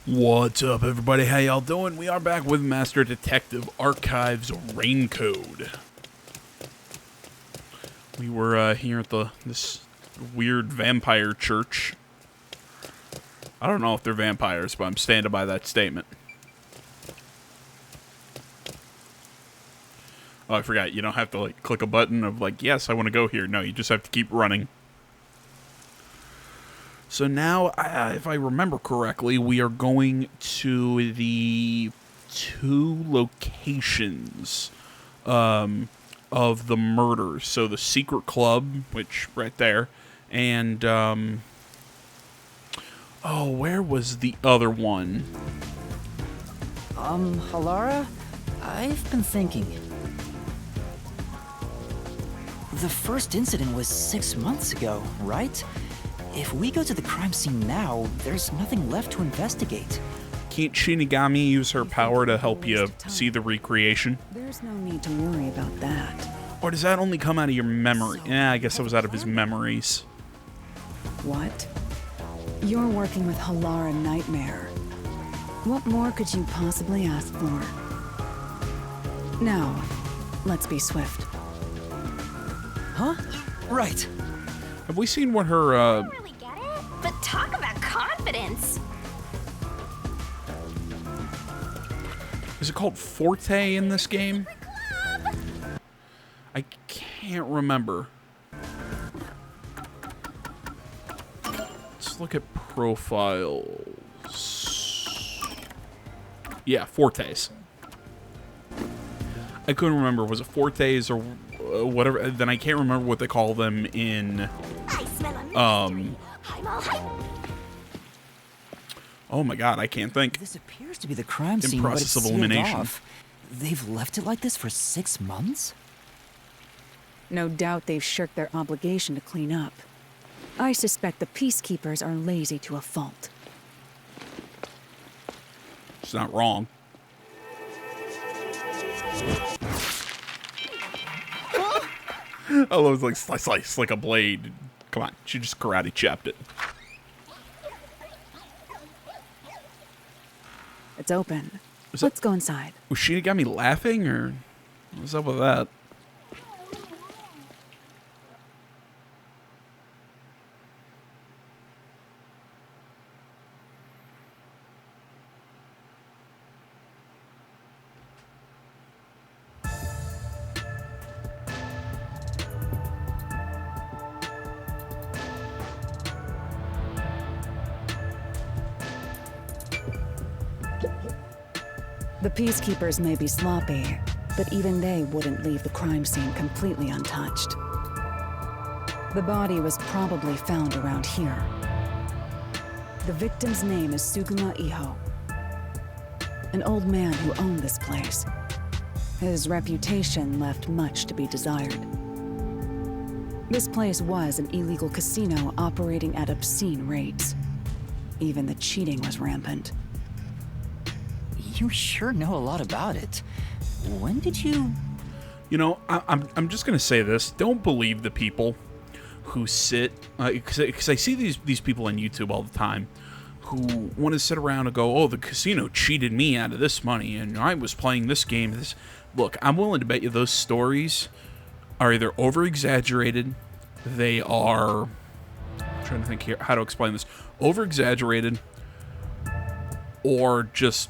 What's up, everybody? How y'all doing? We are back with Master Detective Archives Raincode. We were here at this weird vampire church. I don't know if they're vampires, but I'm standing by that statement. Oh, I forgot. You don't have to click a button of yes, I want to go here. No, you just have to keep running. So now, if I remember correctly, we are going to the two locations of the murders. So the secret club, which right there, and oh, where was the other one? Halara, I've been thinking. The first incident was 6 months ago, right? If we go to the crime scene now, there's nothing left to investigate. Can't Shinigami use her power to help you see the recreation? There's no need to worry about that. Or does that only come out of your memory? Yeah, I guess it was out of his memories. What? You're working with Halara Nightmare. What more could you possibly ask for? Now, let's be swift. Huh? Right. Have we seen what her, I don't really get it, but talk about confidence. is it called Forte in this game? I can't remember. Let's look at profiles. Yeah, Fortes. I couldn't remember. Was it Fortes or whatever? Then I can't remember what they call them in. I smell a mystery. I'm all hype. Oh my god, I can't think. This appears to be the crime In scene, but it's process of sealed elimination. off. They've left it like this for 6 months? No doubt they've shirked their obligation to clean up. I suspect the peacekeepers are lazy to a fault. It's not wrong. I love it, slice like a blade. Come on, she just karate chopped it. It's open. Is Let's go inside. Was Shinigami laughing, or what's up with that? The peacekeepers may be sloppy, but even they wouldn't leave the crime scene completely untouched. The body was probably found around here. The victim's name is Suguma Iho, an old man who owned this place. His reputation left much to be desired. This place was an illegal casino operating at obscene rates. Even the cheating was rampant. You sure know a lot about it. When did you... You know, I'm just gonna say this: don't believe the people who sit, because I see these people on YouTube all the time who want to sit around and go, "Oh, the casino cheated me out of this money, and I was playing this game." This, look, I'm willing to bet you those stories are either over exaggerated, they are. I'm trying to think here how to explain this: over exaggerated, or just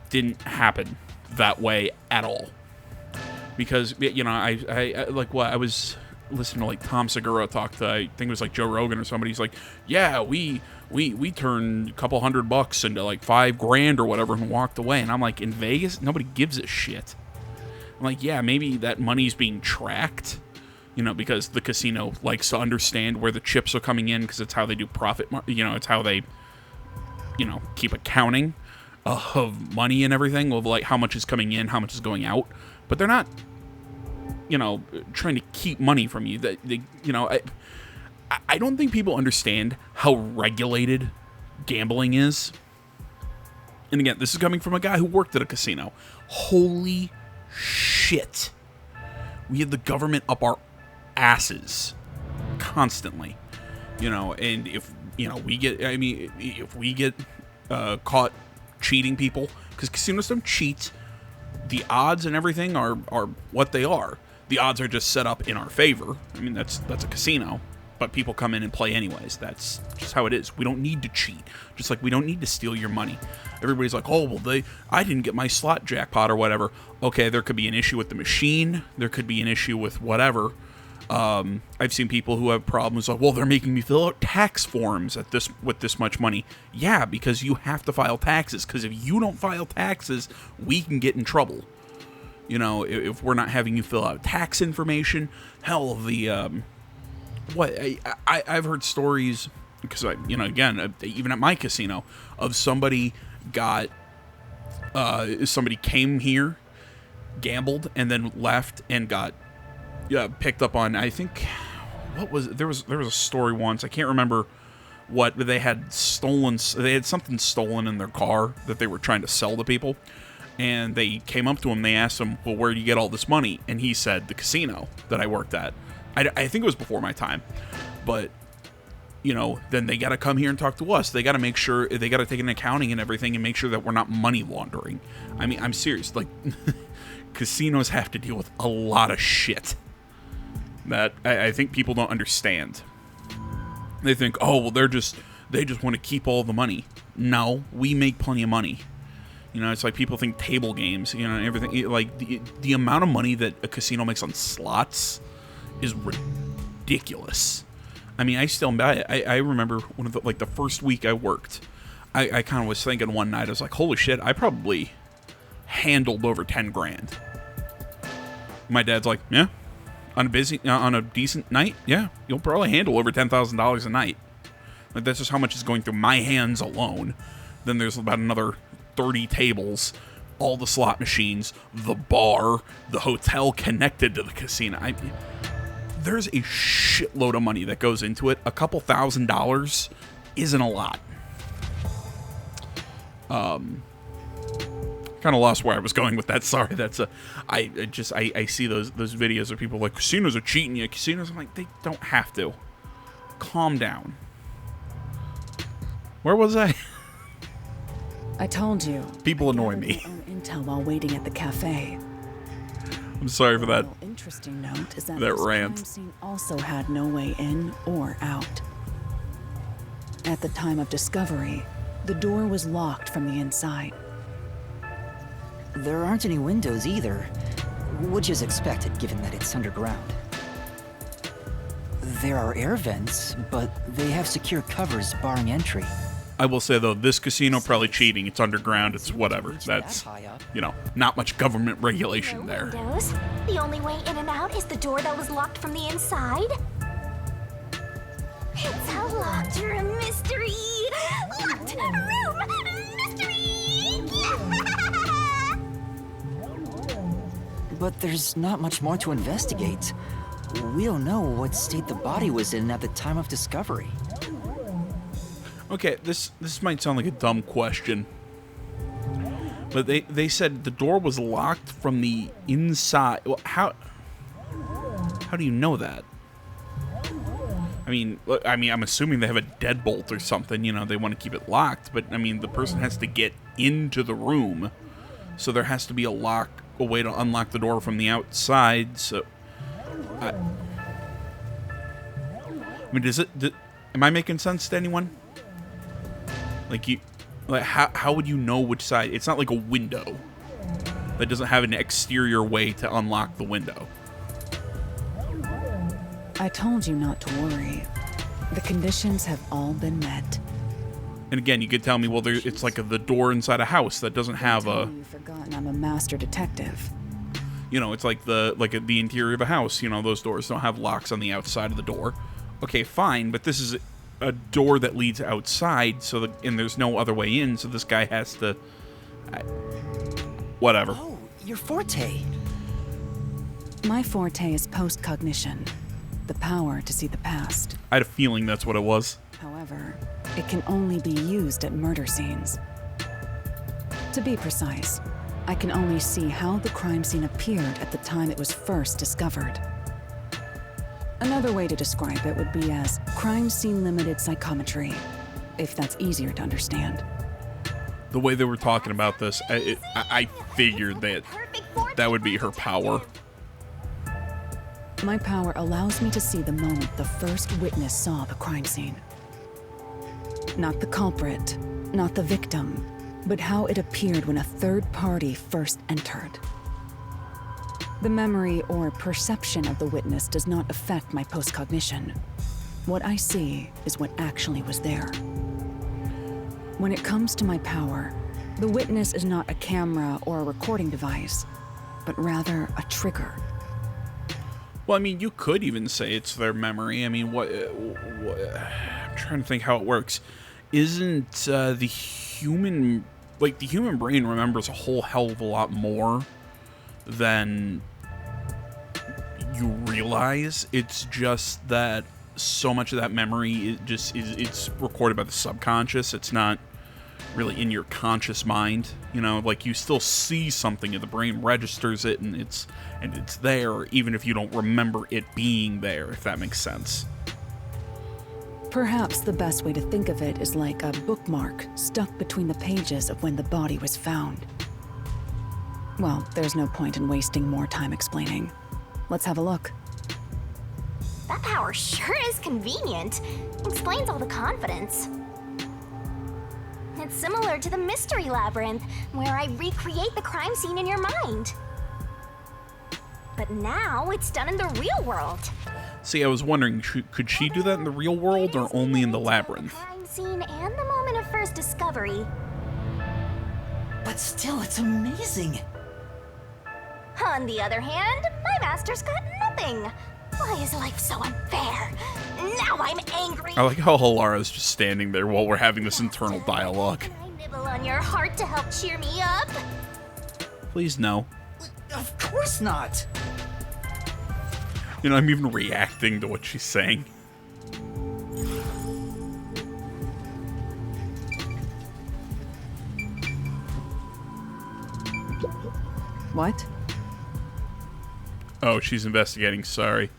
didn't happen that way at all. Because, you know, I like what I was listening to, like Tom Segura talk to, I think it was like Joe Rogan or somebody. He's like, yeah, we turned a couple $100 into like $5,000 or whatever and walked away. And I'm like, in Vegas, nobody gives a shit. I'm like, yeah, maybe that money's being tracked, you know, because the casino likes to understand where the chips are coming in, because it's how they do profit, you know, it's how they, you know, keep accounting of money and everything, of like how much is coming in, how much is going out. But they're not, you know, trying to keep money from you. That they, you know, I don't think people understand how regulated gambling is. And again, this is coming from a guy who worked at a casino. Holy shit. We have the government up our asses constantly. You know, and if, you know, we get, I mean, if we get caught cheating people, because casinos don't cheat. The odds and everything are what they are. The odds are just set up in our favor. I mean, that's a casino, but people come in and play anyways. That's just how it is. We don't need to cheat, just like we don't need to steal your money. Everybody's like, oh, well, I didn't get my slot jackpot or whatever. Okay, there could be an issue with the machine. There could be an issue with whatever. I've seen people who have problems like, well, they're making me fill out tax forms with this much money. Yeah, because you have to file taxes, because if you don't file taxes, we can get in trouble. You know, if we're not having you fill out tax information. Hell, I've heard stories, because again, even at my casino, of somebody came here, gambled, and then left and got picked up on, I think, there was a story once, I can't remember what, but they had something stolen in their car that they were trying to sell to people, and they came up to him, they asked him, well, where do you get all this money? And he said, the casino that I worked at. I think it was before my time, but then they got to come here and talk to us. They got to make sure, they got to take an accounting and everything and make sure that we're not money laundering. I mean, I'm serious, like, casinos have to deal with a lot of shit that I think people don't understand. They think, oh, well, they just want to keep all the money. No, we make plenty of money. It's like people think table games, everything. Like, the amount of money that a casino makes on slots is ridiculous. I mean, I remember one of the first week I worked, I kind of was thinking one night, I was like, holy shit, I probably handled over 10 grand. My dad's like, yeah, on a decent night, yeah, you'll probably handle over $10,000 a night. Like, that's just how much is going through my hands alone. Then there's about another 30 tables, all the slot machines, the bar, the hotel connected to the casino. There's a shitload of money that goes into it. A couple $1,000s isn't a lot. Kind of lost where I was going with that. Sorry, I see those videos of people like, casinos are cheating you. Casinos, I'm like, they don't have to. Calm down. Where was I? I told you. People annoy me. Intel while waiting at the cafe. I'm sorry for that. Interesting note is that that this rant. crime scene also had no way in or out. At the time of discovery, the door was locked from the inside. There aren't any windows either, which is expected given that it's underground. There are air vents, but they have secure covers barring entry. I will say, though, this casino probably cheating. It's underground. It's whatever. That's, not much government regulation there. Windows. The only way in and out is the door that was locked from the inside. It's a locked room mystery. Locked room mystery. But there's not much more to investigate. We don't know what state the body was in at the time of discovery. Okay, this might sound like a dumb question, but they said the door was locked from the inside. Well, how do you know that? I mean, I'm assuming they have a deadbolt or something. They want to keep it locked, but I mean, the person has to get into the room, so there has to be a way to unlock the door from the outside. So, I mean, am I making sense to anyone? How would you know which side? It's not like a window that doesn't have an exterior way to unlock the window. I told you not to worry. The conditions have all been met. And again, you could tell me, well, it's like the door inside a house that doesn't have a. You've forgotten I'm a master detective. It's like the interior of a house. Those doors don't have locks on the outside of the door. Okay, fine, but this is a door that leads outside, and there's no other way in, so this guy has to. Whatever. Oh, your forte. My forte is postcognition, the power to see the past. I had a feeling that's what it was. However, it can only be used at murder scenes. To be precise, I can only see how the crime scene appeared at the time it was first discovered. Another way to describe it would be as crime scene limited psychometry, if that's easier to understand. The way they were talking about this, I figured that would be her power. My power allows me to see the moment the first witness saw the crime scene. Not the culprit, not the victim, but how it appeared when a third party first entered. The memory or perception of the witness does not affect my postcognition. What I see is what actually was there. When it comes to my power, the witness is not a camera or a recording device, but rather a trigger. Well, I mean, you could even say it's their memory. I mean, what I'm trying to think how it works. Isn't the human brain remembers a whole hell of a lot more than you realize? It's just that so much of that memory it's recorded by the subconscious. It's not really in your conscious mind. You know, like, you still see something and the brain registers it, and it's there even if you don't remember it being there, if that makes sense. Perhaps the best way to think of it is like a bookmark stuck between the pages of when the body was found. Well, there's no point in wasting more time explaining. Let's have a look. That power sure is convenient. Explains all the confidence. It's similar to the mystery labyrinth, where I recreate the crime scene in your mind. But now it's done in the real world. See, I was wondering, could she do that in the real world or only in the labyrinth? Crime scene and the moment of first discovery. But still, it's amazing. On the other hand, my master's got nothing. Why is life so unfair? Now I'm angry. I like how Halara's just standing there while we're having this internal dialogue. Can I nibble on your heart to help cheer me up? Please, no. Of course not. You know, I'm even reacting to what she's saying. What? Oh, she's investigating, sorry.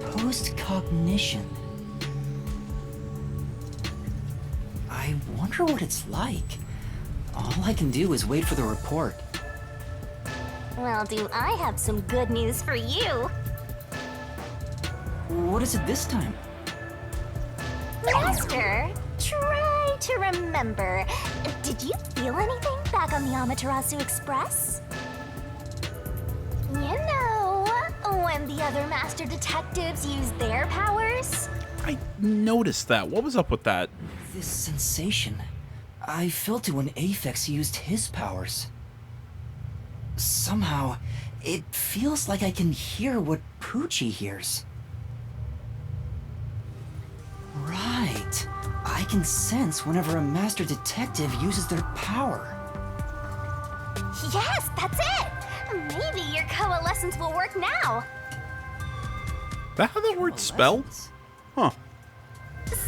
Postcognition. I wonder what it's like. All I can do is wait for the report. Well, do I have some good news for you. What is it this time? Master, try to remember. Did you feel anything back on the Amaterasu Express? You know, when the other master detectives used their powers? I noticed that. What was up with that? This sensation. I felt it when Aphex used his powers. Somehow, it feels like I can hear what Poochie hears. Right. I can sense whenever a master detective uses their power. Yes, that's it! Maybe your coalescence will work now. That how that word's spelled? Huh.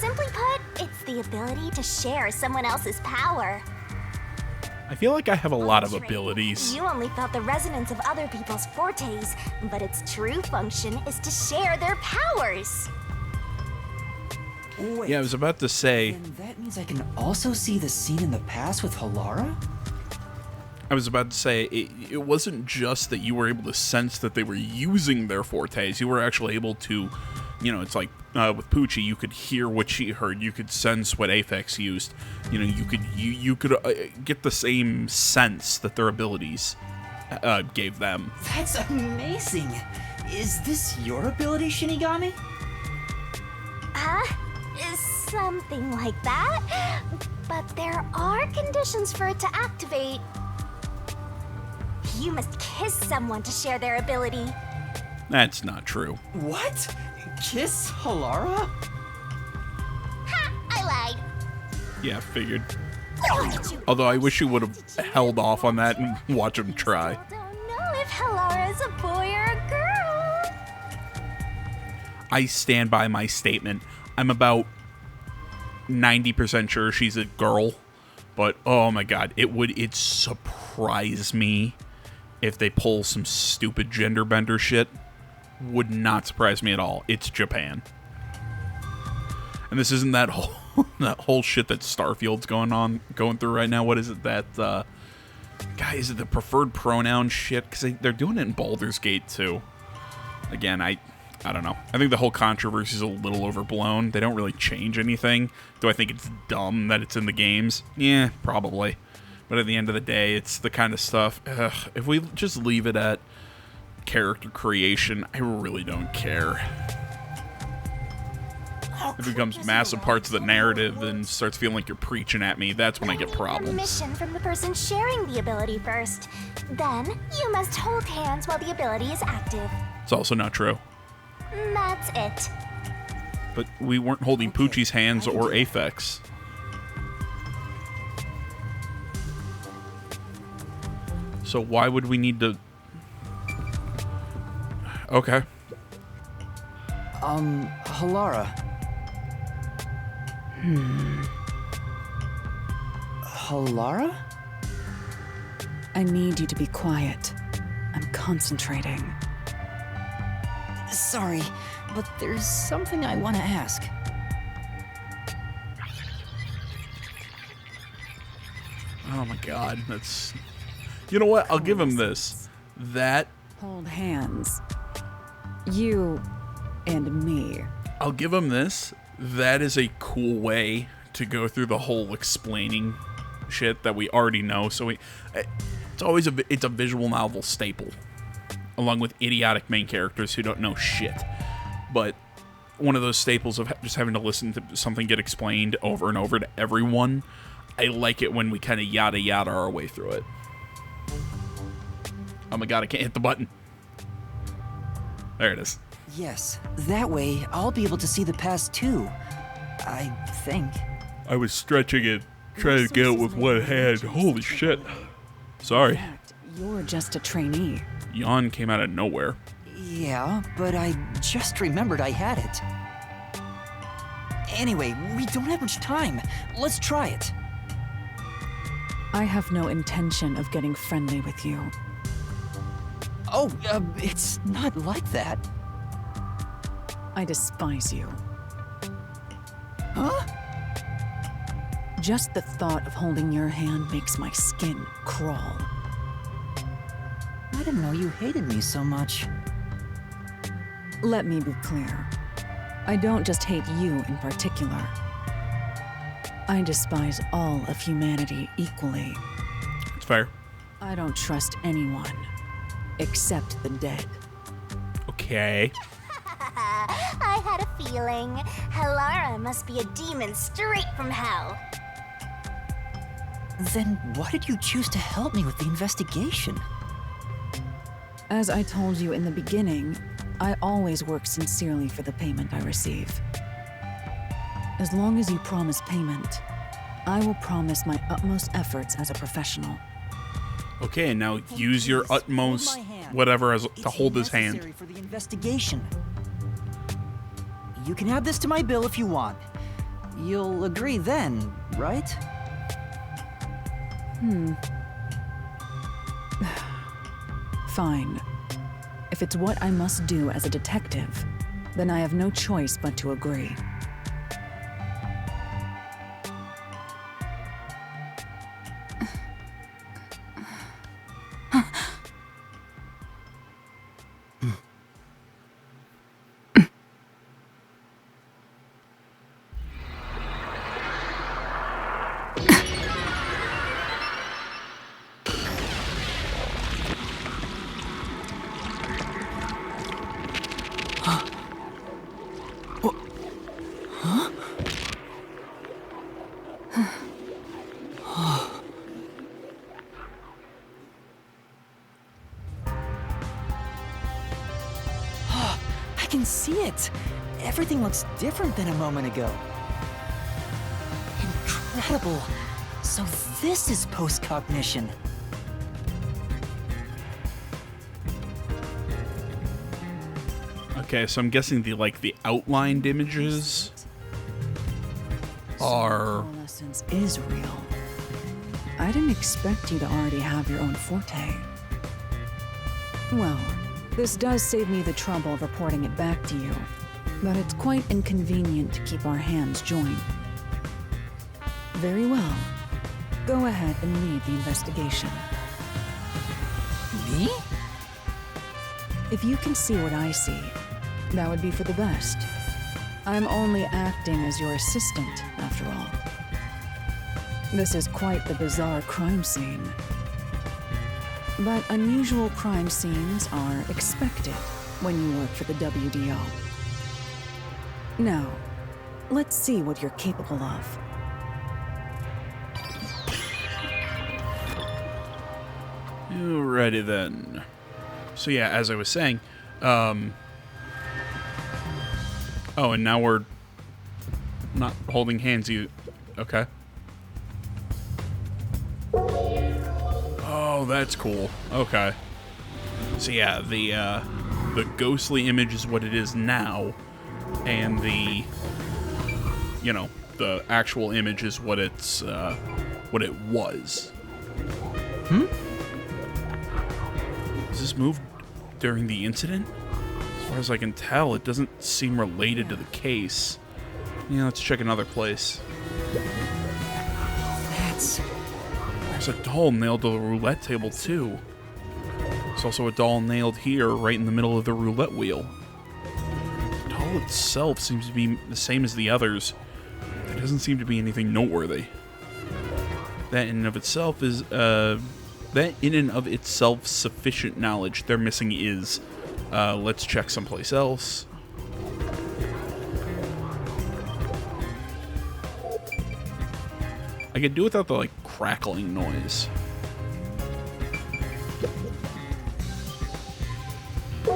Simply put, it's the ability to share someone else's power. I feel like I have a lot of Trey, abilities. You only felt the resonance of other people's fortes, but its true function is to share their powers. Wait, Yeah, I was about to say, then that means I can also see the scene in the past with Halara? it wasn't just that you were able to sense that they were using their fortes. You were actually able to, you know, it's like with Poochie, you could hear what she heard. You could sense what Aphex used. You know, you could get the same sense that their abilities gave them. That's amazing! Is this your ability, Shinigami? Is something like that. But there are conditions for it to activate. You must kiss someone to share their ability. That's not true. What? Kiss Halara? Ha! I lied. Yeah, figured. Look at you. Although I wish you would have held off on that and watch him try. Still don't know if Halara is a boy or a girl. I stand by my statement. I'm about 90% sure she's a girl, but oh my god, it'd surprise me if they pull some stupid gender bender shit. Would not surprise me at all. It's Japan. And this isn't that whole that whole shit that Starfield's going through right now. What is it that guy, is it the preferred pronoun shit? Because they're doing it in Baldur's Gate too. Again, I don't know. I think the whole controversy is a little overblown. They don't really change anything. Do I think it's dumb that it's in the games? Yeah, probably. But at the end of the day, it's the kind of stuff, if we just leave it at character creation, I really don't care. If it becomes massive parts of the narrative and starts feeling like you're preaching at me, that's when I get problems. Permission from the person sharing the ability first. Then, you must hold hands while the ability is active. It's also not true. That's it. But we weren't holding Poochie's hands or Aphex. So why would we need to... Okay. Halara. Halara? I need you to be quiet. I'm concentrating. Sorry, but there's something I want to ask. Oh my god, that's... You know what? I'll give him this. That... Hold hands. You and me. I'll give him this. That is a cool way to go through the whole explaining shit that we already know. So it's always it's a visual novel staple, along with idiotic main characters who don't know shit. But one of those staples of just having to listen to something get explained over and over to everyone, I like it when we kind of yada yada our way through it. Oh my god, I can't hit the button. There it is. Yes, that way I'll be able to see the past too. I think. I was stretching it, trying to get it with one hand. Holy shit. Sorry. In fact, you're just a trainee. Yawn came out of nowhere. Yeah, but I just remembered I had it. Anyway, we don't have much time. Let's try it. I have no intention of getting friendly with you. Oh, it's not like that. I despise you. Huh? Just the thought of holding your hand makes my skin crawl. I didn't know you hated me so much. Let me be clear. I don't just hate you in particular. I despise all of humanity equally. It's fair. I don't trust anyone, except the dead. Okay. I had a feeling. Halara must be a demon straight from hell. Then why did you choose to help me with the investigation? As I told you in the beginning, I always work sincerely for the payment I receive. As long as you promise payment, I will promise my utmost efforts as a professional. Okay, and now use your utmost whatever as to hold his hand. Necessary for the investigation. You can add this to my bill if you want. You'll agree then, right? Fine. If it's what I must do as a detective, then I have no choice but to agree. I can see it. Everything looks different than a moment ago. Incredible. So this is postcognition. Okay, so I'm guessing the outlined images are... Coalescence is real. I didn't expect you to already have your own forte. Well, this does save me the trouble of reporting it back to you. but it's quite inconvenient to keep our hands joined. Very well. Go ahead and lead the investigation. Me? If you can see what I see, that would be for the best. I'm only acting as your assistant, after all. This is quite the bizarre crime scene. But unusual crime scenes are expected when you work for the WDO. Now, let's see what you're capable of. Alrighty then. So yeah, as I was saying, oh, and now we're not holding hands. Okay. Oh, that's cool. Okay. So yeah, the ghostly image is what it is now, and the actual image is what it's what it was. Does this move during the incident? As far as I can tell, it doesn't seem related to the case. Yeah, let's check another place. There's a doll nailed to the roulette table, too. There's also a doll nailed here, right in the middle of the roulette wheel. The doll itself seems to be the same as the others. There doesn't seem to be anything noteworthy. That in and of itself is, sufficient knowledge. Their missing is. Let's check someplace else. I could do without the, crackling noise. A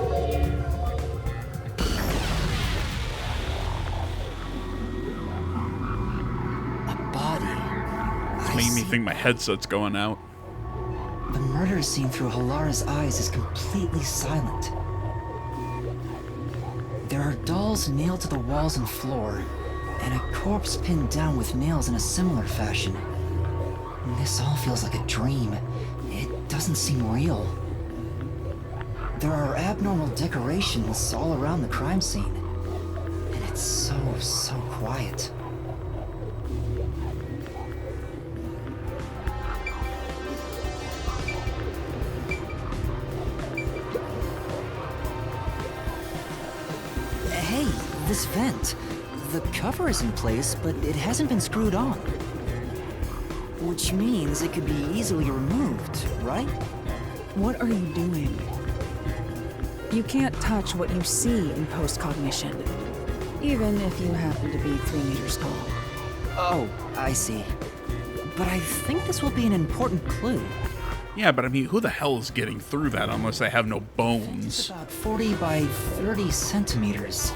body. It's making me think my headset's going out. The murder scene through Halara's eyes is completely silent. There are dolls nailed to the walls and floor, and a corpse pinned down with nails in a similar fashion. This all feels like a dream. It doesn't seem real. There are abnormal decorations all around the crime scene, and it's so quiet. Hey, this vent. The cover is in place, but it hasn't been screwed on. Which means it could be easily removed, right? What are you doing? You can't touch what you see in Postcognition, even if you happen to be 3 meters tall. Oh, I see. But I think this will be an important clue. Yeah, but I mean, who the hell is getting through that unless they have no It's bones? about 40 by 30 centimeters.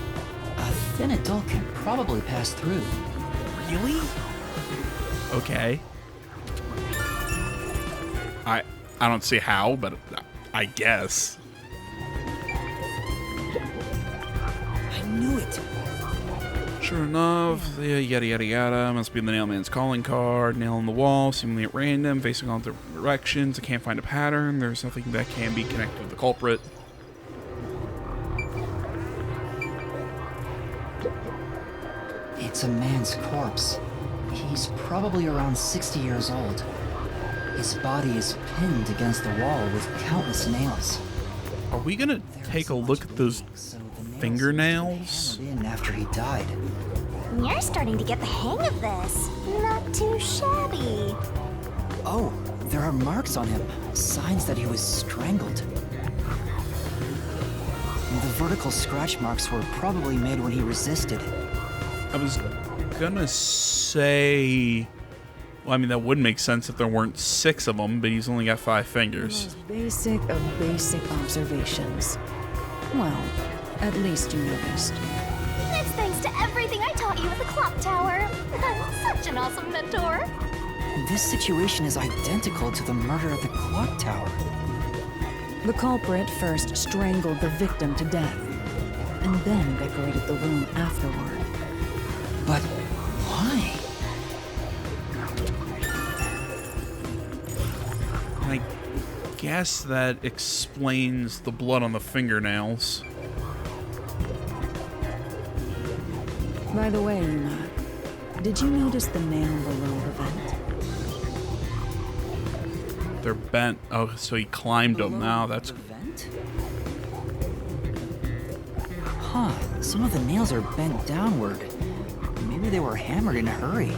A thin adult can probably pass through. Really? Okay. I don't see how, but I guess. I knew it. Sure enough, yeah, yada yada yada. Must be the nailman's calling card. Nail on the wall, seemingly at random, facing all directions. I can't find a pattern. There's nothing that can be connected to the culprit. It's a man's corpse. He's probably around 60 years old. His body is pinned against the wall with countless nails. Are we gonna take a look at those fingernails? In after he died. You're starting to get the hang of this. Not too shabby. Oh, there are marks on him. Signs that he was strangled. The vertical scratch marks were probably made when he resisted. I was gonna say... Well, I mean, that would make sense if there weren't 6 of them, but he's only got 5 fingers. Most basic of basic observations. Well, at least you noticed. That's thanks to everything I taught you at the clock tower. Such an awesome mentor. This situation is identical to the murder at the clock tower. The culprit first strangled the victim to death, and then decorated the room afterward. But why? I guess that explains the blood on the fingernails. By the way, Yuma, did you notice the nail below the vent? They're bent. Oh, so he climbed them. Now that's... The vent? Huh, some of the nails are bent downward. Maybe they were hammered in a hurry.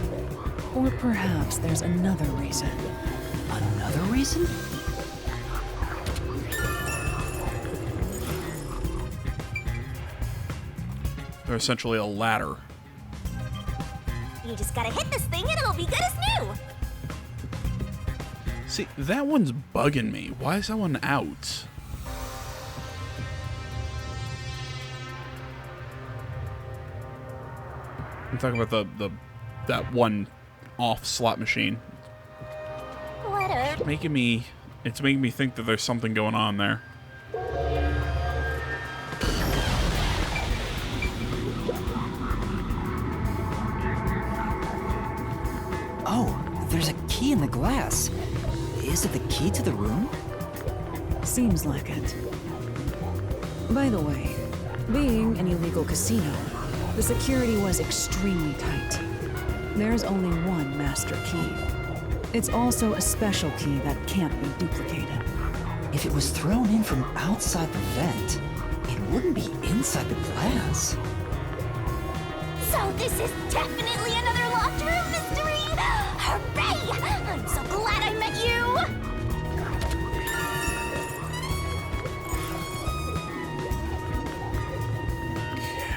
Or perhaps there's another reason. Another reason? They're essentially a ladder. You just gotta hit this thing and it'll be good as new. See, that one's bugging me. Why is that one out? I'm talking about that one off slot machine. What a... It's making me think that there's something going on there. Oh, there's a key in the glass. Is it the key to the room? Seems like it. By the way, being an illegal casino, the security was extremely tight. There's only one master key. It's also a special key that can't be duplicated. If it was thrown in from outside the vent, it wouldn't be inside the glass. So this is definitely another locked room mystery! Hooray! I'm so glad I met you!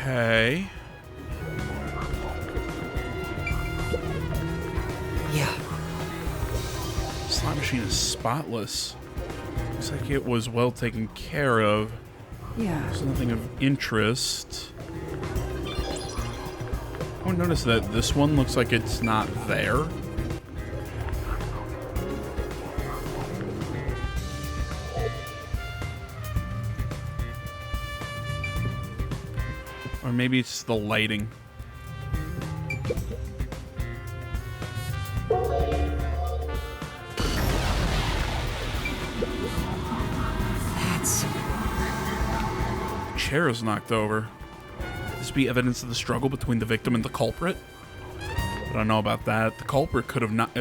Okay. Yeah, Slot machine is spotless. Looks like it was well taken care of. Yeah, There's nothing of interest. I would notice that this one looks like it's not there. Or maybe it's the lighting. that's... Chair is knocked over. Could this be evidence of the struggle between the victim and the culprit? I don't know about that. The culprit could have knocked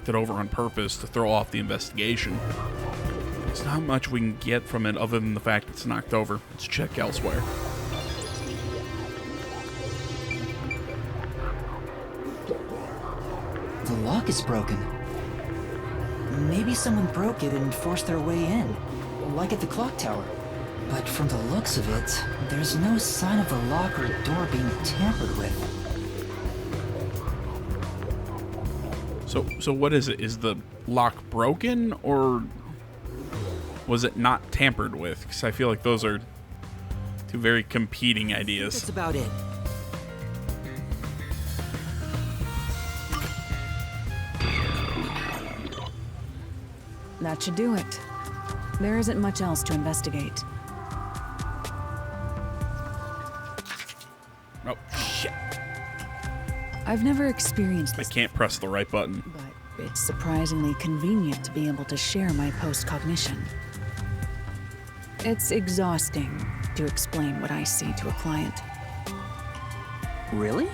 it over on purpose to throw off the investigation. There's not much we can get from it other than the fact it's knocked over. Let's check elsewhere. The lock is broken. Maybe someone broke it and forced their way in, like at the clock tower. But from the looks of it, there's no sign of the lock or door being tampered with. So what is it? Is the lock broken, or was it not tampered with? Because I feel like those are two very competing ideas. That's about it. that should do it. There isn't much else to investigate. Oh, shit. I've never experienced I this, can't press the right button. but it's surprisingly convenient to be able to share my postcognition. It's exhausting to explain what I see to a client. Really?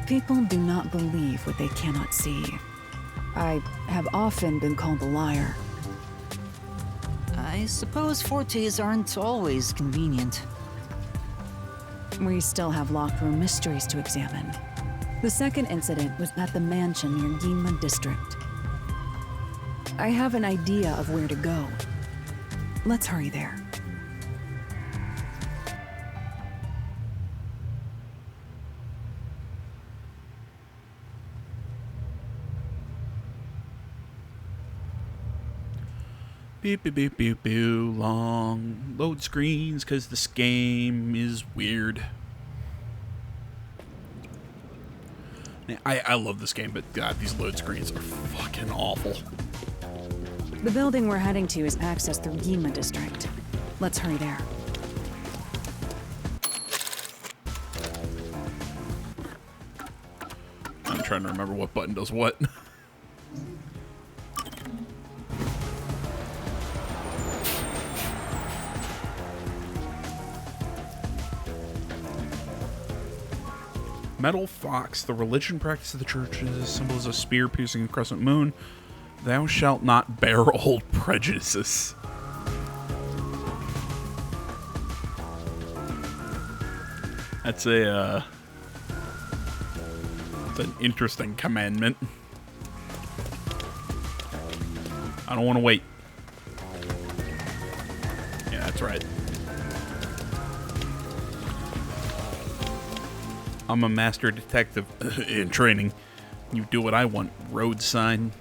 People do not believe what they cannot see. I have often been called a liar. I suppose fortes aren't always convenient. We still have locked room mysteries to examine. The second incident was at the mansion near Ginma District. I have an idea of where to go. Let's hurry there. Beep, beep, beep, beep, beep. Long load screens, because this game is weird. I love this game, but God, these load screens are fucking awful. The building we're heading to is accessed through Ginma District. Let's hurry there. I'm trying to remember what button does what. Metal fox, the religion practice of the church is symbol is a spear piercing the crescent moon. Thou shalt not bear old prejudices. That's a, it's an interesting commandment. I don't want to wait. Yeah, that's right. I'm a master detective in training. You do what I want. Road sign.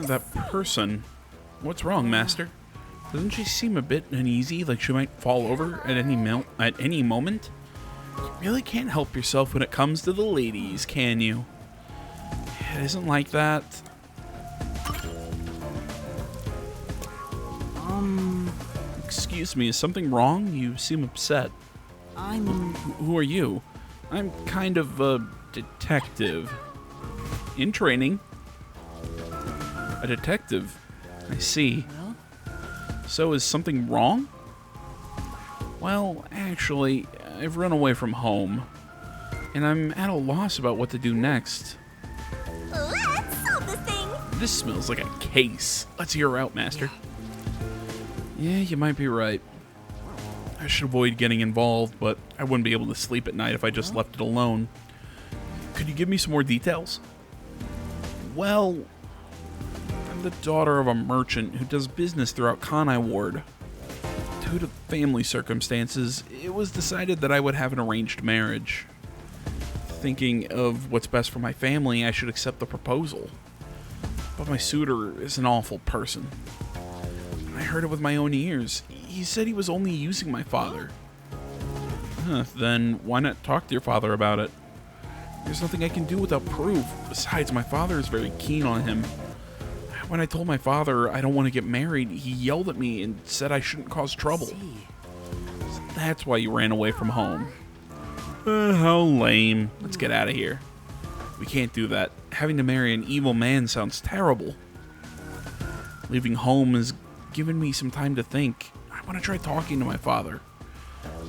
That person. What's wrong, Master? Doesn't she seem a bit uneasy, like she might fall over at any moment? You really can't help yourself when it comes to the ladies, can you? It isn't like that. Excuse me, is something wrong? You seem upset. Who are you? I'm kind of a detective. In training. A detective? I see. So is something wrong? Well, actually, I've run away from home. And I'm at a loss about what to do next. Let's solve this thing! This smells like a case. Let's hear her out, Master. Yeah, you might be right. I should avoid getting involved, but I wouldn't be able to sleep at night if I just left it alone. Could you give me some more details? Well, I'm the daughter of a merchant who does business throughout Kanai Ward. Due to family circumstances, it was decided that I would have an arranged marriage. Thinking of what's best for my family, I should accept the proposal. But my suitor is an awful person. I heard it with my own ears. He said he was only using my father. Then why not talk to your father about it? There's nothing I can do without proof. Besides, my father is very keen on him. When I told my father I don't want to get married, he yelled at me and said I shouldn't cause trouble. So that's why you ran away from home. How lame. Let's get out of here. We can't do that. Having to marry an evil man sounds terrible. Leaving home has given me some time to think. I want to try talking to my father.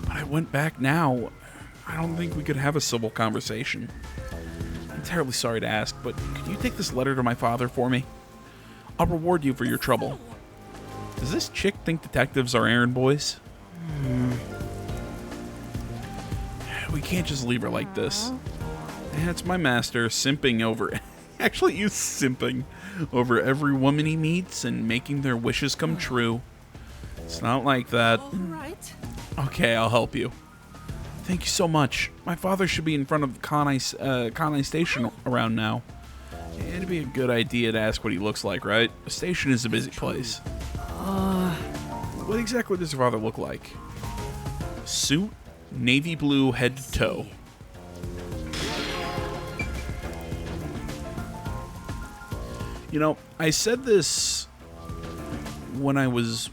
But I went back now. I don't think we could have a civil conversation. I'm terribly sorry to ask, but could you take this letter to my father for me? I'll reward you for your trouble. Does this chick think detectives are errand boys? We can't just leave her like this. That's my master simping over... Actually, he's simping over every woman he meets and making their wishes come true. It's not like that. All right. Okay, I'll help you. Thank you so much. My father should be in front of Kanai Station around now. It'd be a good idea to ask what he looks like, right? The station is a busy place. What exactly does your father look like? Suit, navy blue, head to toe. You know, I said this when I was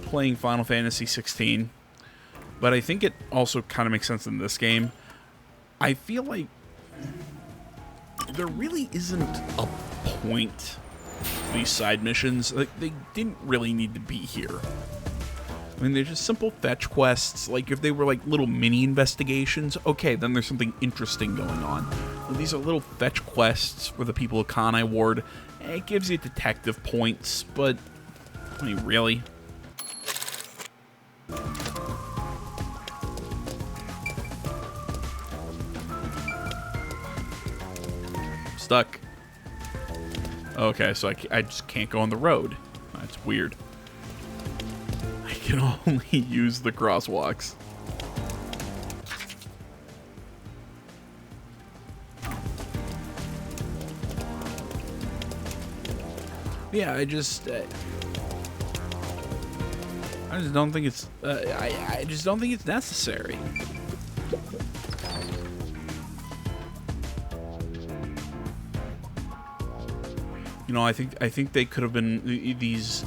playing Final Fantasy 16, but I think it also kind of makes sense in this game. I feel like there really isn't a point to these side missions. Like, they didn't really need to be here. I mean, they're just simple fetch quests. Like, if they were like little mini investigations, okay, then there's something interesting going on. But these are little fetch quests for the people of Kanai Ward. It gives you detective points, but I mean, really? Stuck. Okay, so I just can't go on the road. That's weird. I can only use the crosswalks. Yeah, I just don't think it's. I just don't think it's necessary. You know, I think they could have been, these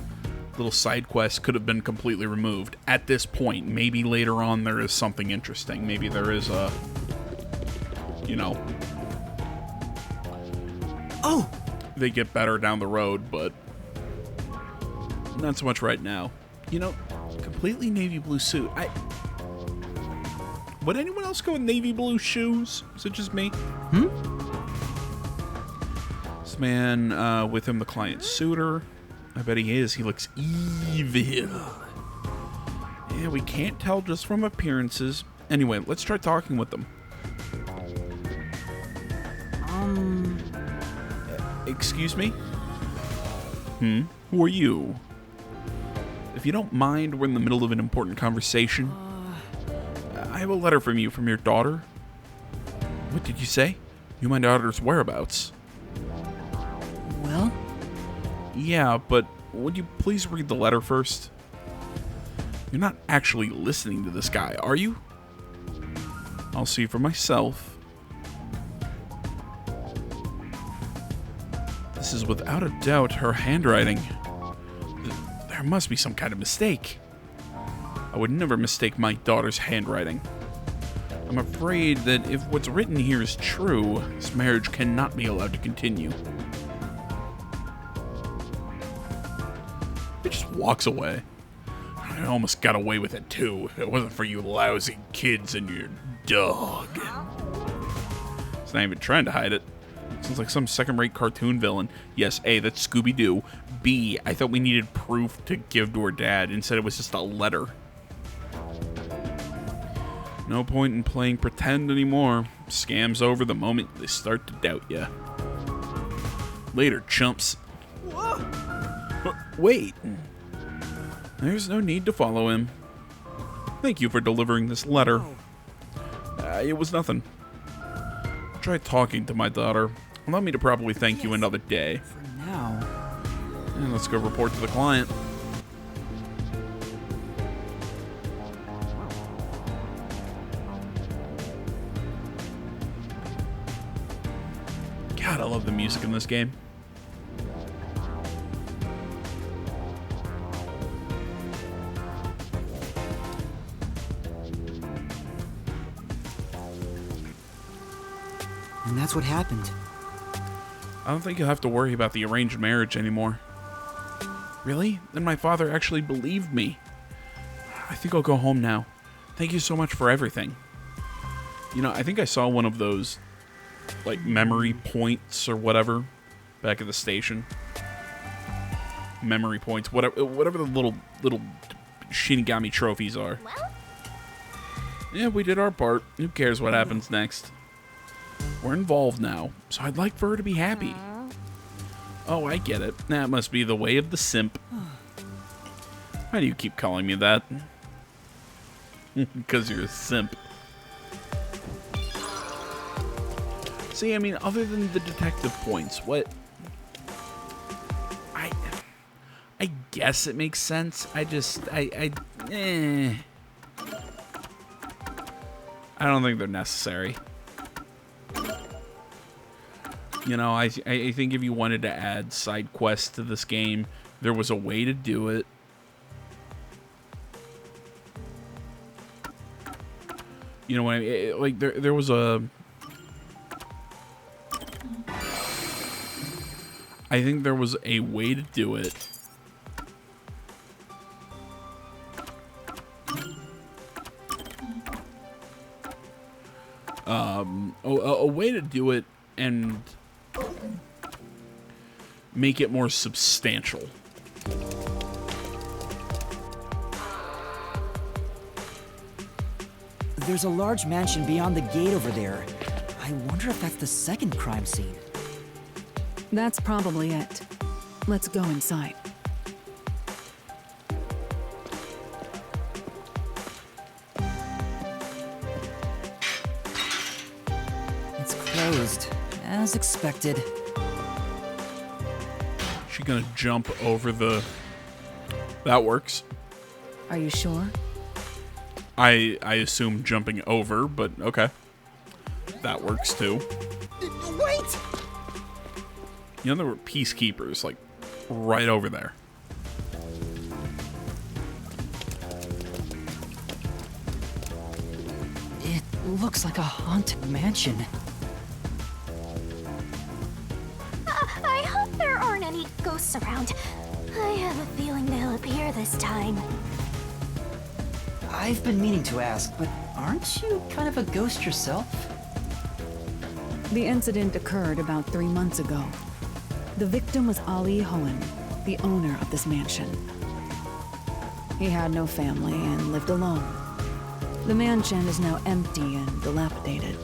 little side quests could have been completely removed at this point. Maybe later on there is something interesting. Maybe there is a, you know, Oh! they get better down the road, but not so much right now. You know, completely navy blue suit. Would anyone else go with navy blue shoes? Is it just me? This man, with him, the client suitor. I bet he is. He looks evil. Yeah, we can't tell just from appearances. Anyway, let's try talking with them. Excuse me? Who are you? If you don't mind, we're in the middle of an important conversation. I have a letter from you, from your daughter. What did you say? You my daughter's whereabouts? Well? Yeah, but would you please read the letter first? You're not actually listening to this guy, are you? I'll see for myself. This is without a doubt her handwriting. There must be some kind of mistake. I would never mistake my daughter's handwriting. I'm afraid that if what's written here is true, this marriage cannot be allowed to continue. He just walks away. I almost got away with it too, if it wasn't for you lousy kids and your dog. He's not even trying to hide it. Sounds like some second-rate cartoon villain. Yes, A, that's Scooby-Doo. B, I thought we needed proof to give to her dad. Instead, it was just a letter. No point in playing pretend anymore. Scam's over the moment they start to doubt ya. Later, chumps. Wait. There's no need to follow him. Thank you for delivering this letter. It was nothing. Try talking to my daughter. Allow me to probably thank you another day. For now. And let's go report to the client. God, I love the music in this game. And that's what happened. I don't think you'll have to worry about the arranged marriage anymore. Really? Then my father actually believed me. I think I'll go home now. Thank you so much for everything. You know, I think I saw one of those, like, memory points or whatever back at the station. Memory points, whatever the little Shinigami trophies are. Well? Yeah, we did our part. Who cares what happens next? We're involved now, so I'd like for her to be happy. Oh, I get it. That must be the way of the simp. Why do you keep calling me that? Because you're a simp. See, I mean, other than the detective points, what... I guess it makes sense. I don't think they're necessary. You know, I think if you wanted to add side quests to this game, there was a way to do it. You know what I mean? Like, there was a... I think there was a way to do it. A way to do it and make it more substantial. There's a large mansion beyond the gate over there. I wonder if that's the second crime scene. That's probably it. Let's go inside. It's closed, as expected. She gonna jump over the... That works. Are you sure? I assume jumping over, but okay. That works too. Wait! You know there were peacekeepers, like, right over there. It looks like a haunted mansion. I hope there aren't any ghosts around. I have a feeling they'll appear this time. I've been meaning to ask, but aren't you kind of a ghost yourself? The incident occurred about 3 months ago. The victim was Ali Hohen, the owner of this mansion. He had no family and lived alone. The mansion is now empty and dilapidated.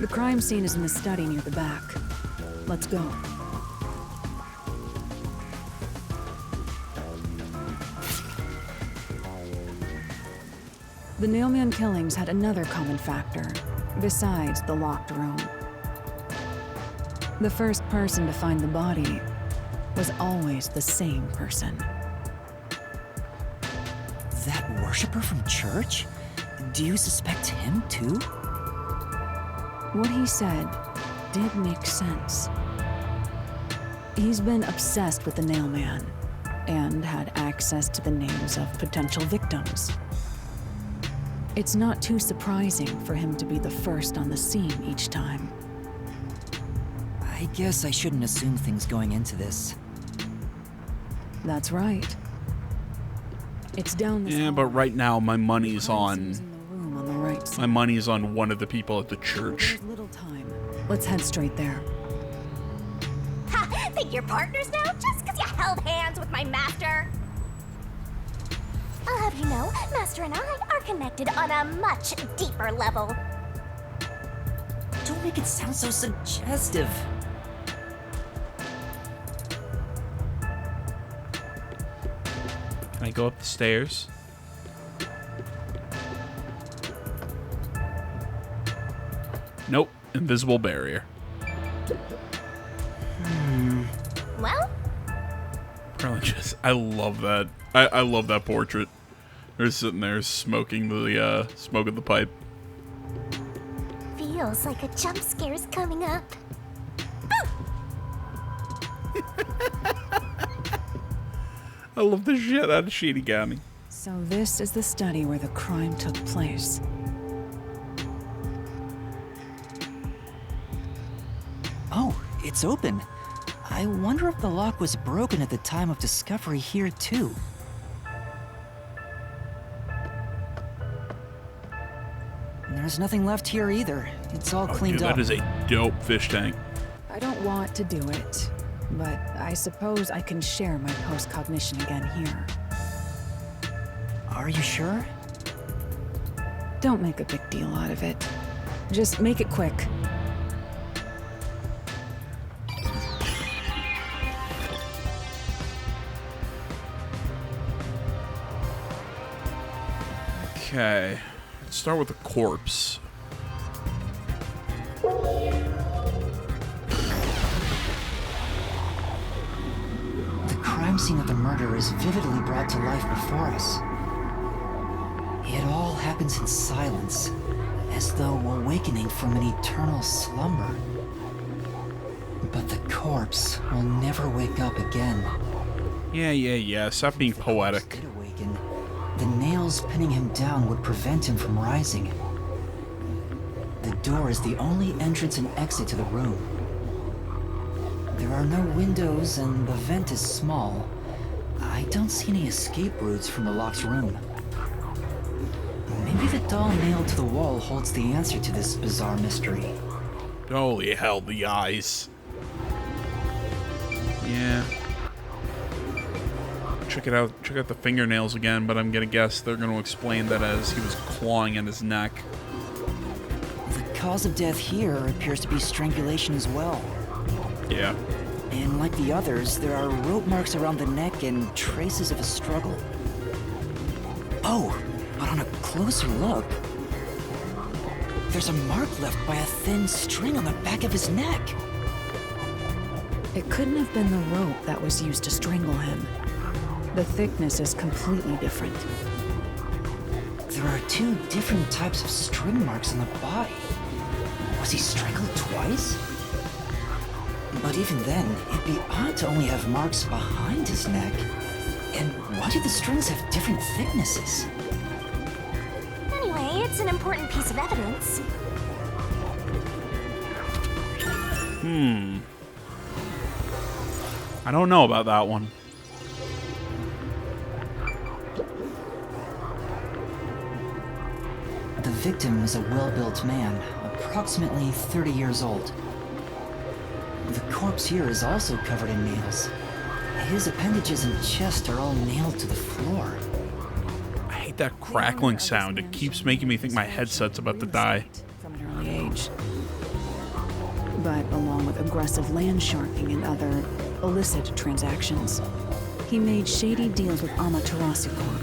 The crime scene is in the study near the back. Let's go. The Nailman killings had another common factor, besides the locked room. The first person to find the body was always the same person. That worshiper from church? Do you suspect him too? What he said did make sense. He's been obsessed with the Nailman and had access to the names of potential victims. It's not too surprising for him to be the first on the scene each time. I guess I shouldn't assume things going into this. That's right. It's down this Yeah, but hall. right now my money's Crime scene's on... in the room on the right side. My money's on one of the people at the church. There's little time. Let's head straight there. Ha! Think you're partners now just because you held hands with my master? I'll have you know, Master and I are connected on a much deeper level. Don't make it sound so suggestive. Can I go up the stairs? Nope. Invisible barrier. Well, Probably just... I love that. I love that portrait. They're sitting there smoking the pipe. feels like a jump scare's coming up. I love the shit out of Shinigami. So this is the study where the crime took place. Oh, it's open. I wonder if the lock was broken at the time of discovery here, too. There's nothing left here either. It's all cleaned Dude, up. that is a dope fish tank. I don't want to do it, but I suppose I can share my postcognition again here. Are you sure? Don't make a big deal out of it. Just make it quick. Okay. Let's start with the corpse. The crime scene of the murder is vividly brought to life before us. It all happens in silence, as though awakening from an eternal slumber. But the corpse will never wake up again. Yeah. Stop being poetic. Did awaken, the nails pinning him down would prevent him from rising. The door is the only entrance and exit to the room. There are no windows and the vent is small. I don't see any escape routes from the locked room. Maybe the doll nailed to the wall holds the answer to this bizarre mystery. Holy hell, the eyes. Yeah. Check it out. Check out the fingernails again, but I'm gonna guess they're gonna explain that as he was clawing at his neck. The cause of death here appears to be strangulation as well. Yeah. And like the others, there are rope marks around the neck and traces of a struggle. Oh, but on a closer look, there's a mark left by a thin string on the back of his neck. It couldn't have been the rope that was used to strangle him. The thickness is completely different. There are two different types of string marks on the body. Was he strangled twice? But even then, it'd be odd to only have marks behind his neck. And why do the strings have different thicknesses? Anyway, it's an important piece of evidence. I don't know about that one. The victim was a well-built man, approximately 30 years old. The corpse here is also covered in nails. His appendages and chest are all nailed to the floor. I hate that crackling sound. It keeps making me think my headset's about to die. From an early age. But along with aggressive land sharking and other illicit transactions, he made shady deals with Amaterasu Corp.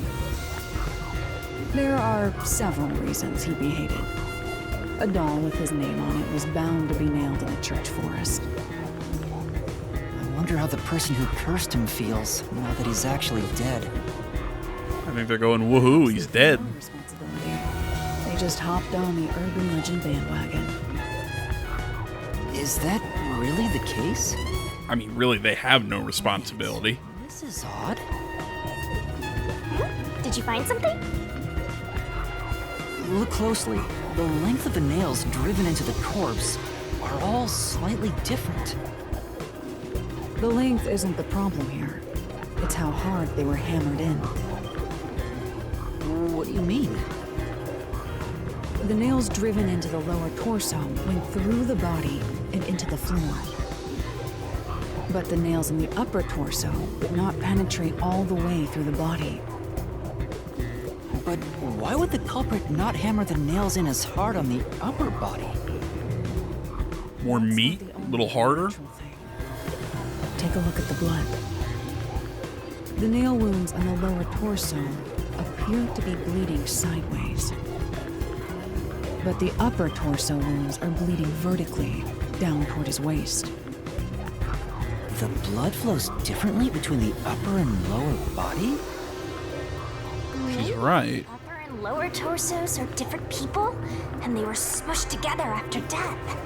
There are several reasons he'd be hated. A doll with his name on it was bound to be nailed in the church forest. I wonder how the person who cursed him feels now that he's actually dead. I think they're going, woohoo, he's dead. No responsibility. They just hopped on the urban legend bandwagon. Is that really the case? I mean, really, they have no responsibility. This is odd. Did you find something? Look closely. The length of the nails driven into the corpse are all slightly different. The length isn't the problem here. It's how hard they were hammered in. What do you mean? The nails driven into the lower torso went through the body and into the floor. But the nails in the upper torso would not penetrate all the way through the body. But why would the culprit not hammer the nails in as hard on the upper body? More meat, a little harder. Take a look at the blood. The nail wounds on the lower torso appear to be bleeding sideways. But the upper torso wounds are bleeding vertically down toward his waist. The blood flows differently between the upper and lower body? She's right. Upper and lower torsos are different people, and they were smushed together after death.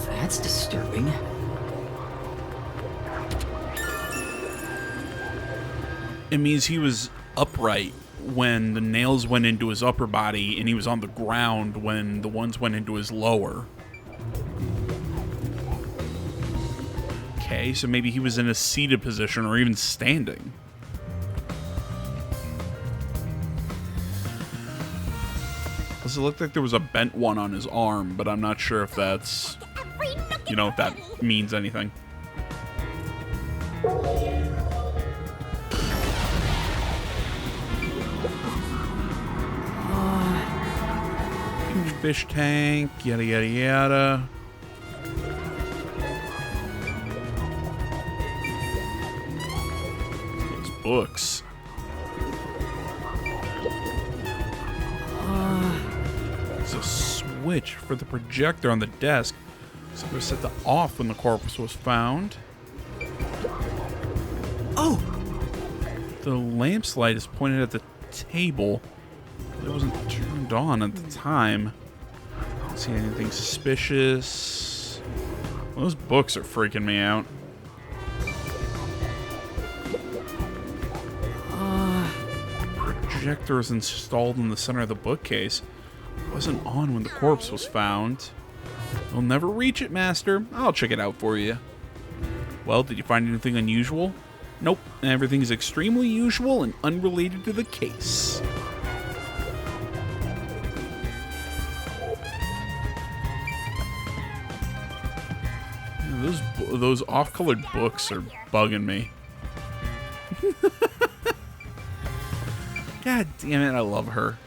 That's disturbing. It means he was upright when the nails went into his upper body, and he was on the ground when the ones went into his lower. Okay, so maybe he was in a seated position or even standing. Does it look like there was a bent one on his arm, but I'm not sure if that's, you know, if that means anything. Fish tank, yada yada yada. Those books. There's a switch for the projector on the desk. So it was set to off when the corpse was found. Oh! The lamp's light is pointed at the table. It wasn't turned on at the time. Don't see anything suspicious. Well, those books are freaking me out. Projector is installed in the center of the bookcase. It wasn't on when the corpse was found. You'll never reach it, Master. I'll check it out for you. Well, did you find anything unusual? Nope. Everything is extremely usual and unrelated to the case. Those off-colored books are bugging me. God damn it, I love her.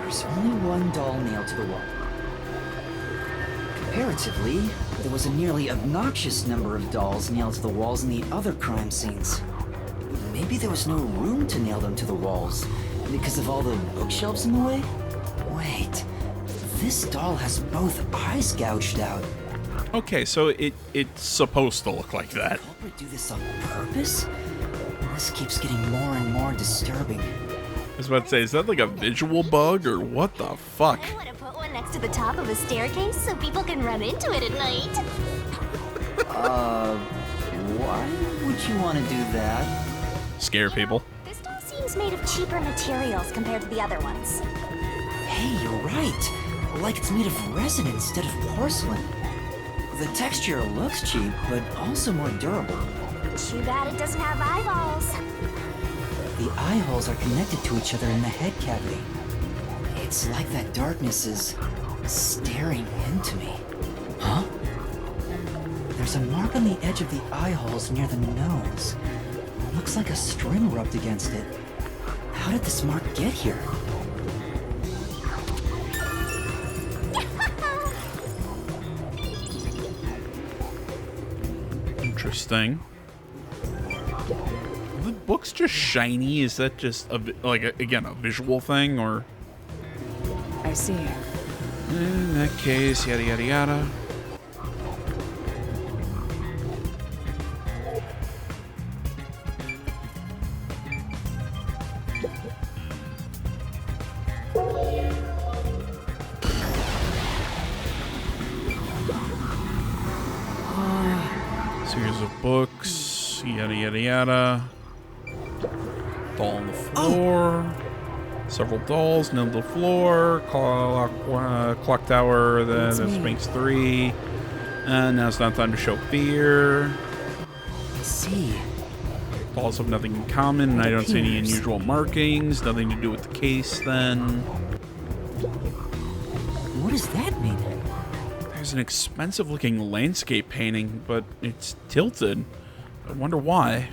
There's only one doll nailed to the wall. Comparatively, there was a nearly obnoxious number of dolls nailed to the walls in the other crime scenes. maybe there was no room to nail them to the walls because of all the bookshelves in the way? Wait, this doll has both eyes gouged out. Okay, so it's supposed to look like that. Did the culprit do this on purpose? This keeps getting more and more disturbing. I was about to say, is that like a visual bug or what the fuck? I want to put one next to the top of a staircase so people can run into it at night. Why would you want to do that? Scare people. This doll seems made of cheaper materials compared to the other ones. Hey, you're right. Like it's made of resin instead of porcelain. The texture looks cheap, but also more durable. Too bad it doesn't have eyeballs. The eye holes are connected to each other in the head cavity. It's like that darkness is staring into me. Huh? There's a mark on the edge of the eye holes near the nose. Looks like a string rubbed against it. How did this mark get here? Interesting. Are the book's just shiny? Is that just again a visual thing, or? I see. In that case, yada yada yada. Series of books, yada yada yada. Doll on the floor. Several dolls nailed to the floor. Clock tower. Then this makes 3. And now it's not time to show fear. I see. Dolls have nothing in common, and I don't see any unusual markings. Nothing to do with the case. Then What does that mean? there's an expensive-looking landscape painting, but it's tilted. I wonder why.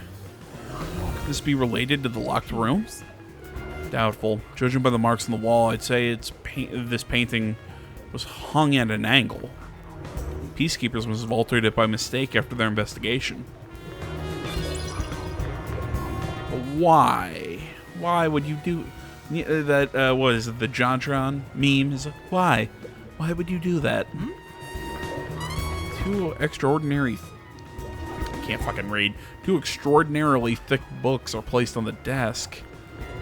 Could this be related to the locked rooms? Doubtful. Judging by the marks on the wall, I'd say this painting was hung at an angle. Peacekeepers must have altered it by mistake after their investigation. But why? Why would you do that? What is it? The JonTron meme is like, why? Why would you do that? Two extraordinary. I can't fucking read. 2 extraordinarily thick books are placed on the desk.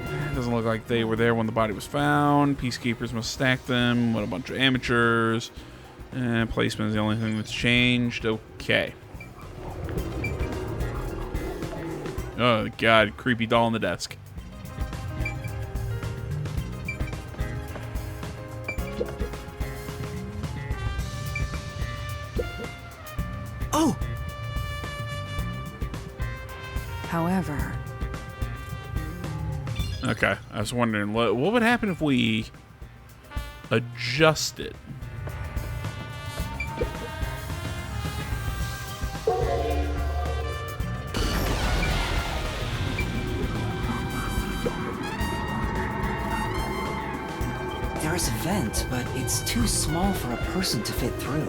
It doesn't look like they were there when the body was found. Peacekeepers must stack them. What a bunch of amateurs. And placement is the only thing that's changed. Okay. Oh, God. Creepy doll on the desk. Oh! However, Okay. I was wondering, what would happen if we adjust it? There is a vent, but it's too small for a person to fit through.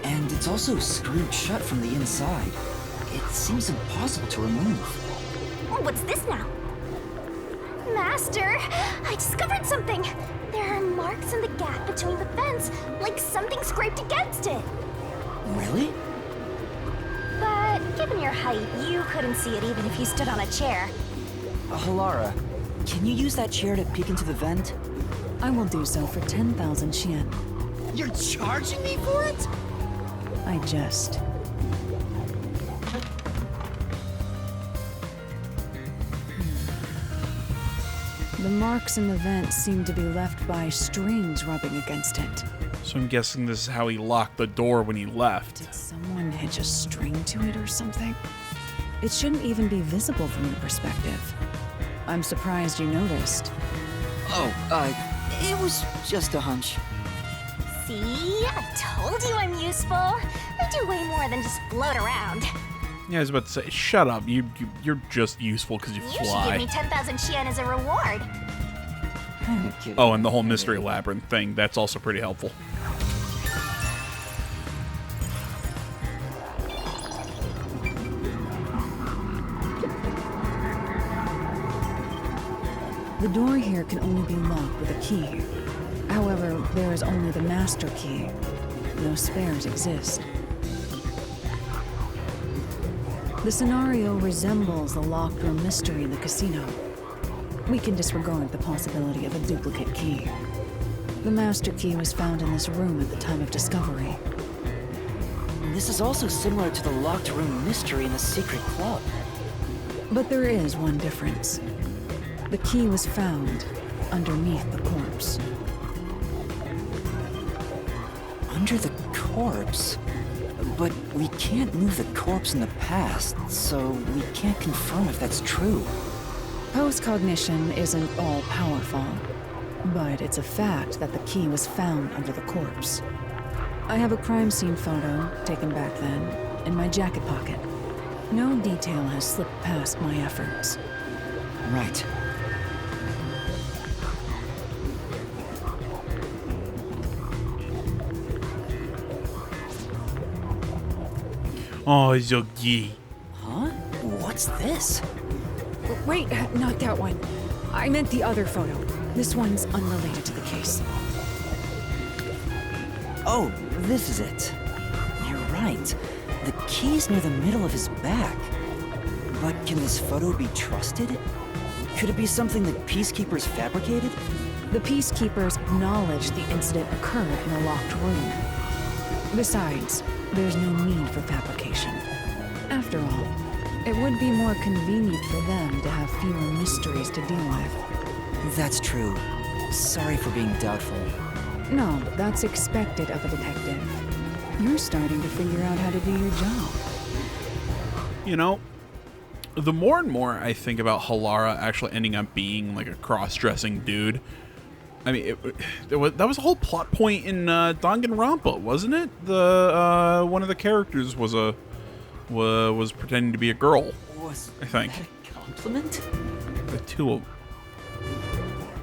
And it's also screwed shut from the inside. It seems impossible to remove. What's this now? Master, I discovered something. There are marks in the gap between the fence, like something scraped against it. Really? But given your height, you couldn't see it even if you stood on a chair. Halara, can you use that chair to peek into the vent? I will do so for 10,000 Xian. You're charging me for it? I jest. The marks in the vent seem to be left by strings rubbing against it. So I'm guessing this is how he locked the door when he left. Did someone hitch a string to it or something? It shouldn't even be visible from your perspective. I'm surprised you noticed. Oh, it was just a hunch. See? I told you I'm useful. I do way more than just float around. Yeah, I was about to say, shut up. You're just useful because you You should give fly. me 10,000 Xian as a reward. Oh, and the whole mystery labyrinth thing. That's also pretty helpful. The door here can only be locked with a key. However, there is only the master key. No spares exist. The scenario resembles the locked room mystery in the casino. We can disregard the possibility of a duplicate key. The master key was found in this room at the time of discovery. This is also similar to the locked room mystery in the secret club. But there is one difference. The key was found underneath the corpse. Under the corpse? But we can't move the corpse in the past, so we can't confirm if that's true. Postcognition isn't all-powerful, but it's a fact that the key was found under the corpse. I have a crime scene photo, taken back then, in my jacket pocket. No detail has slipped past my efforts. Right. Oh, Zogi. Huh? What's this? Wait, not that one. I meant the other photo. This one's unrelated to the case. Oh, this is it. You're right. The key's near the middle of his back. But can this photo be trusted? Could it be something that peacekeepers fabricated? The peacekeepers acknowledged the incident occurred in a locked room. Besides, there's no need for fabrication. After all, it would be more convenient for them to have fewer mysteries to deal with. That's true. Sorry for being doubtful. No, that's expected of a detective. You're starting to figure out how to do your job. You know, the more and more I think about Halara actually ending up being like a cross-dressing dude, I mean, that was a whole plot point in Danganronpa, wasn't it? The one of the characters was pretending to be a girl. I think. That a compliment? The two of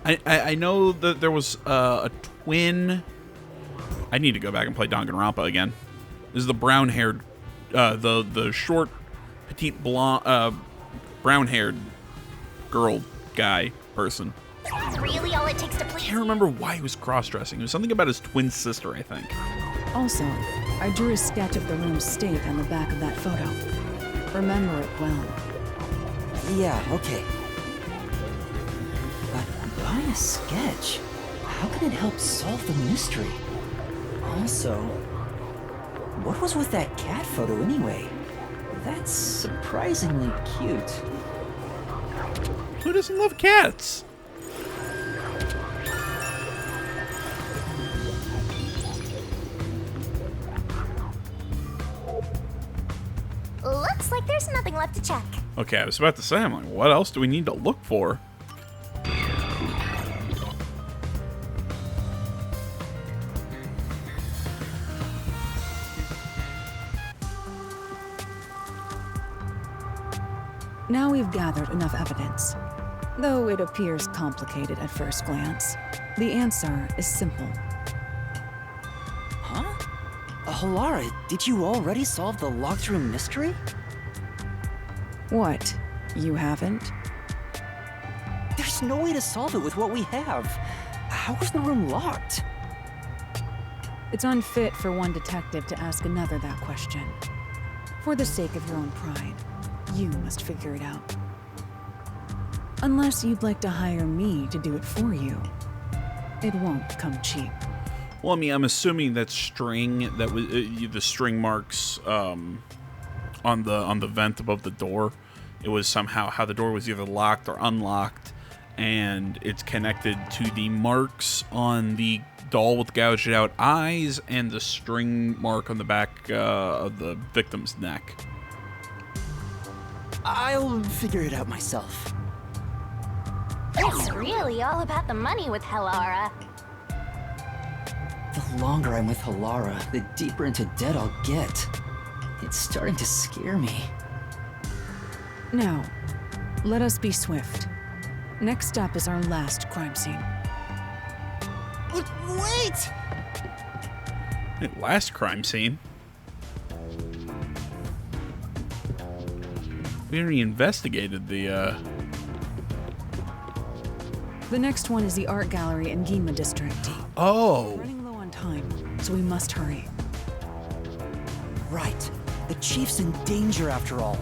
I know that there was a twin. I need to go back and play Danganronpa again. This is the brown-haired, the short, petite blonde, brown-haired girl guy person. Is that really all it takes to I please can't you? remember why he was cross-dressing. It was something about his twin sister, I think. Also, I drew a sketch of the room's state on the back of that photo. Remember it well. Yeah, okay. But why a sketch? How can it help solve the mystery? Also, what was with that cat photo anyway? That's surprisingly cute. Who doesn't love cats? Looks like there's nothing left to check. Okay, I was about to say, I'm like, what else do we need to look for? Now we've gathered enough evidence. Though it appears complicated at first glance, the answer is simple. Huh? Halara, did you already solve the locked room mystery? What? You haven't? There's no way to solve it with what we have. How was the room locked? It's unfit for one detective to ask another that question. For the sake of your own pride, you must figure it out. Unless you'd like to hire me to do it for you. It won't come cheap. Well, I mean, I'm assuming that string, that was the string marks on the vent above the door. It was somehow how the door was either locked or unlocked, and it's connected to the marks on the doll with gouged out eyes and the string mark on the back of the victim's neck. I'll figure it out myself. It's really all about the money with Halara. The longer I'm with Halara, the deeper into debt I'll get. It's starting to scare me. Now, let us be swift. Next up is our last crime scene. Wait! Hey, last crime scene. We already investigated the The next one is the art gallery in Gima district. Oh. Running low on time, so we must hurry. Right. The chief's in danger after all.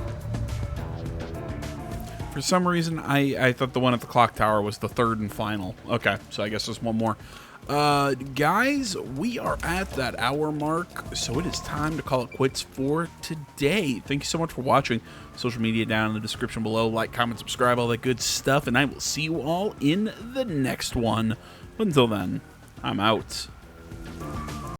For some reason, I thought the one at the clock tower was the third and final. Okay, so I guess there's one more. Guys, we are at that hour mark, so it is time to call it quits for today. Thank you so much for watching. Social media down in the description below. Like, comment, subscribe, all that good stuff, and I will see you all in the next one. But until then, I'm out.